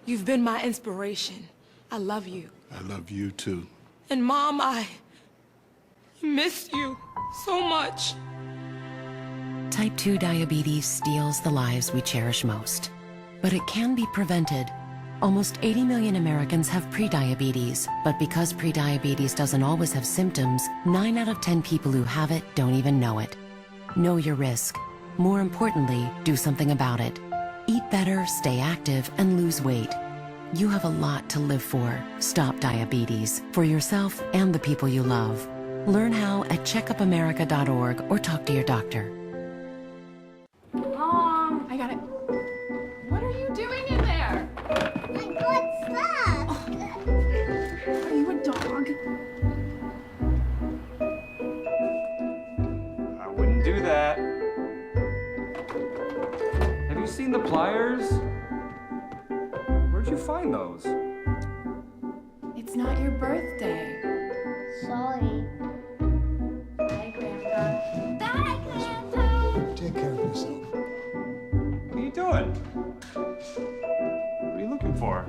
you've been my inspiration. I love you. I love you too. And Mom, I miss you so much. Type 2 diabetes steals the lives we cherish most. But it can be prevented. Almost 80 million Americans have prediabetes, but because prediabetes doesn't always have symptoms, 9 out of 10 people who have it don't even know it. Know your risk. More importantly, do something about it. Eat better, stay active, and lose weight. You have a lot to live for. Stop diabetes, for yourself and the people you love. Learn how at checkupamerica.org or talk to your doctor. Mom, I got it. What are you doing in there? I got stuff. Are you a dog? I wouldn't do that. Have you seen the pliers? Where'd you find those? It's not your birthday. Sorry. Bye, Grandpa. Bye, Grandpa. Take care of yourself. What are you doing? What are you looking for?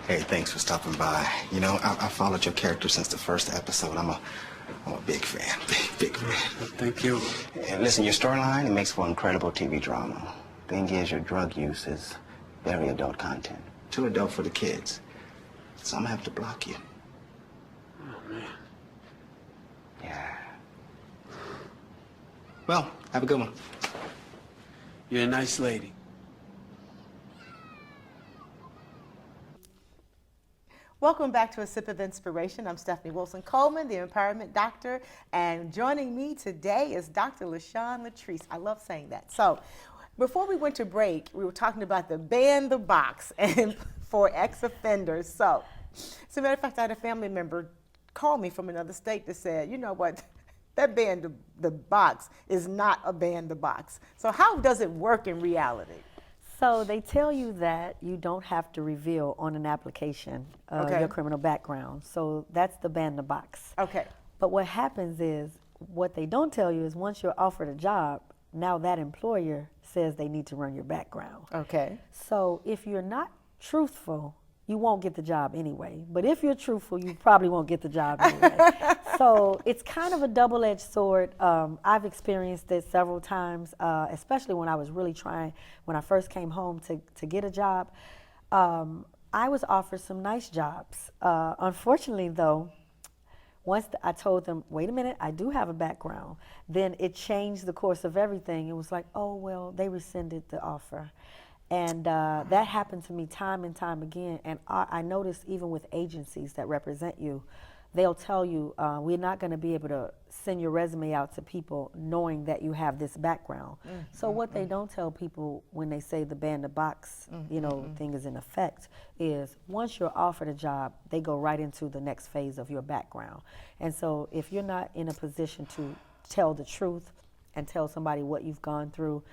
Hey, thanks for stopping by. You know, I followed your character since the first episode. I'm a big fan, big fan. Thank you. And listen, your storyline, it makes for incredible TV drama. Thing is, your drug use is very adult content. Too adult for the kids. So I'm gonna have to block you. Oh, man. Yeah. Well, have a good one. You're a nice lady. Welcome back to A Sip of Inspiration. I'm Stephanie Wilson-Coleman, the Empowerment Doctor, and joining me today is Dr. Lashawn Littrice. I love saying that. So, before we went to break, we were talking about the ban the box and for ex-offenders. So, as a matter of fact, I had a family member call me from another state that said, you know what, that ban the box is not a ban the box. So, how does it work in reality? So they tell you that you don't have to reveal on an application your criminal background. So that's the ban the box. Okay. But what happens is, what they don't tell you is once you're offered a job, now that employer says they need to run your background. Okay. So if you're not truthful, you won't get the job anyway. But if you're truthful, you probably won't get the job anyway. So it's kind of a double-edged sword. I've experienced it several times, especially when I was really trying, when I first came home to get a job. I was offered some nice jobs. Unfortunately, though, once I told them, wait a minute, I do have a background, then it changed the course of everything. It was like, oh, well, they rescinded the offer. And that happened to me time and time again. And I noticed even with agencies that represent you, they'll tell you, we're not going to be able to send your resume out to people knowing that you have this background. So what they don't tell people when they say the ban the box, thing is in effect, is once you're offered a job, they go right into the next phase of your background. And so if you're not in a position to tell the truth and tell somebody what you've gone through,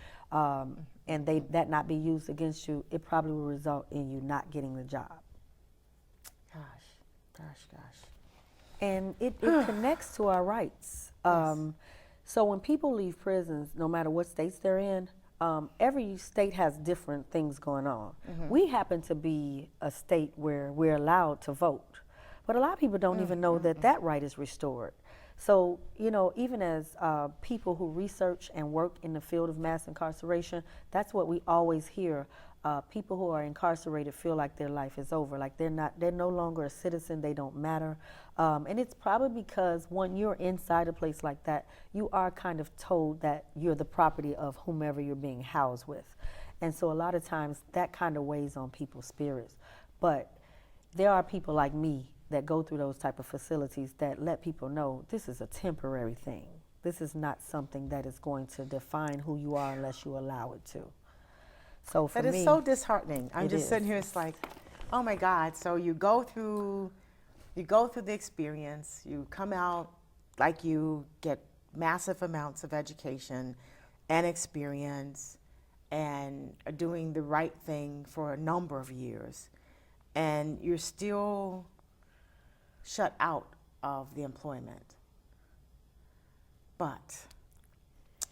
and that not be used against you, it probably will result in you not getting the job. Gosh. And it connects to our rights. So when people leave prisons, no matter what states they're in, every state has different things going on. We happen to be a state where we're allowed to vote, but a lot of people don't even know that that right is restored. So, even as people who research and work in the field of mass incarceration, that's what we always hear. People who are incarcerated feel like their life is over, like they're no longer a citizen, they don't matter. And it's probably because when you're inside a place like that, you are kind of told that you're the property of whomever you're being housed with. And so a lot of times that kind of weighs on people's spirits. But there are people like me that go through those type of facilities that let people know this is a temporary thing. This is not something that is going to define who you are unless you allow it to. So for me, me, is so disheartening. I'm just is. sitting here, it's like, oh my God. So you go through the experience, you come out like you get massive amounts of education and experience, and are doing the right thing for a number of years, and you're still shut out of the employment. But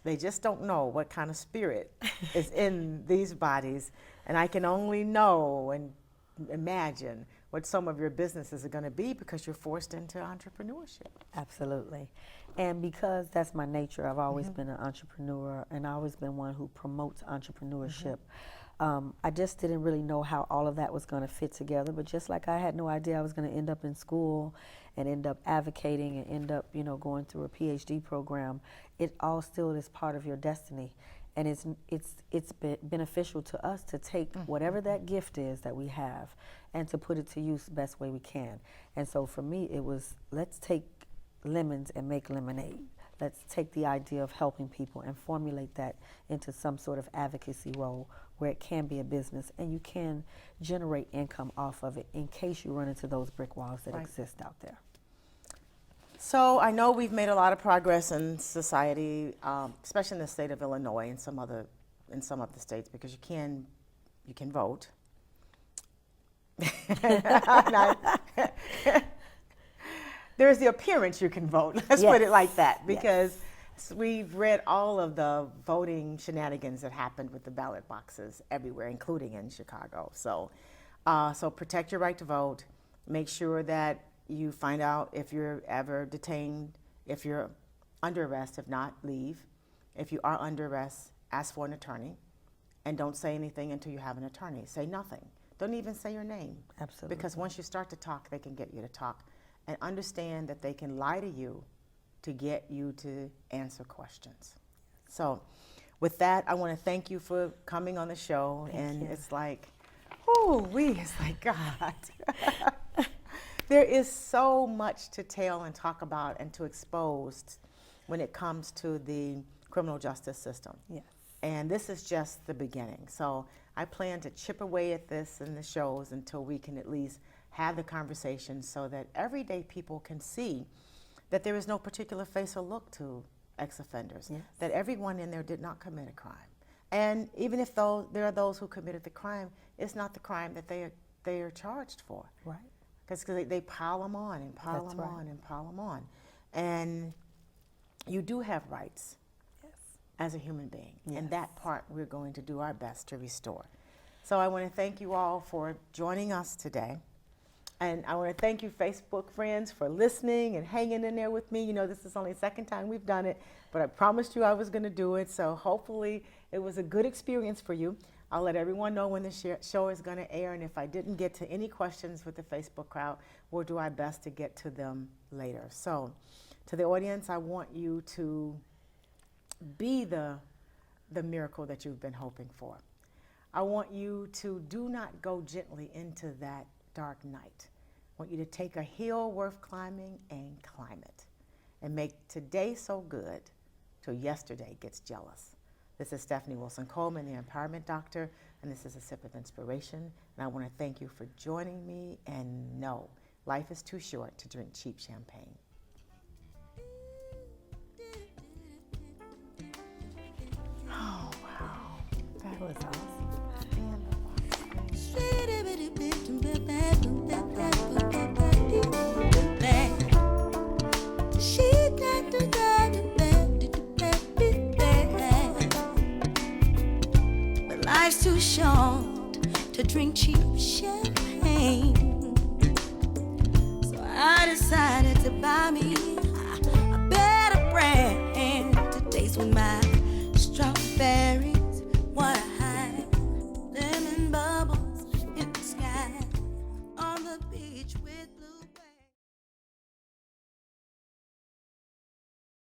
they just don't know what kind of spirit is in these bodies, and I can only know and imagine what some of your businesses are going to be because you're forced into entrepreneurship. Absolutely. And because that's my nature, I've always been an entrepreneur, and I've always been one who promotes entrepreneurship. I just didn't really know how all of that was going to fit together, but just like I had no idea I was going to end up in school and end up advocating and end up, going through a PhD program, it all still is part of your destiny. And it's beneficial to us to take whatever that gift is that we have and to put it to use the best way we can. And so for me, it was, let's take lemons and make lemonade. Let's take the idea of helping people and formulate that into some sort of advocacy role where it can be a business and you can generate income off of it in case you run into those brick walls that exist out there. So I know we've made a lot of progress in society, especially in the state of Illinois and some of the states, because you can vote. There's the appearance you can vote. Let's put it like that, because we've read all of the voting shenanigans that happened with the ballot boxes everywhere, including in Chicago. So, so protect your right to vote. Make sure that you find out if you're ever detained, if you're under arrest. If not, leave. If you are under arrest, ask for an attorney, and don't say anything until you have an attorney. Say nothing. Don't even say your name. Absolutely. Because once you start to talk, they can get you to talk. And understand that they can lie to you to get you to answer questions. So with that, I want to thank you for coming on the show. Thank you. It's like, it's like, God. There is so much to tell and talk about and to expose when it comes to the criminal justice system. Yes. And this is just the beginning. So I plan to chip away at this in the shows until we can at least have the conversation so that everyday people can see that there is no particular face or look to ex-offenders, that everyone in there did not commit a crime. And even if there are those who committed the crime, it's not the crime that they are charged for. Right. Because they pile them on and pile them on and pile them on. And you do have rights as a human being. And that part we're going to do our best to restore. So I want to thank you all for joining us today. And I want to thank you, Facebook friends, for listening and hanging in there with me. This is only the second time we've done it, but I promised you I was going to do it. So hopefully it was a good experience for you. I'll let everyone know when the show is going to air. And if I didn't get to any questions with the Facebook crowd, we'll do our best to get to them later. So to the audience, I want you to be the miracle that you've been hoping for. I want you to do not go gently into that dark night. I want you to take a hill worth climbing and climb it and make today so good till yesterday gets jealous. This is Stephanie Wilson-Coleman, the Empowerment Doctor, and this is A Sip of Inspiration. And I want to thank you for joining me, and no, life is too short to drink cheap champagne. Oh, wow. That was awesome. But life's too short to drink cheap champagne, so I decided to buy me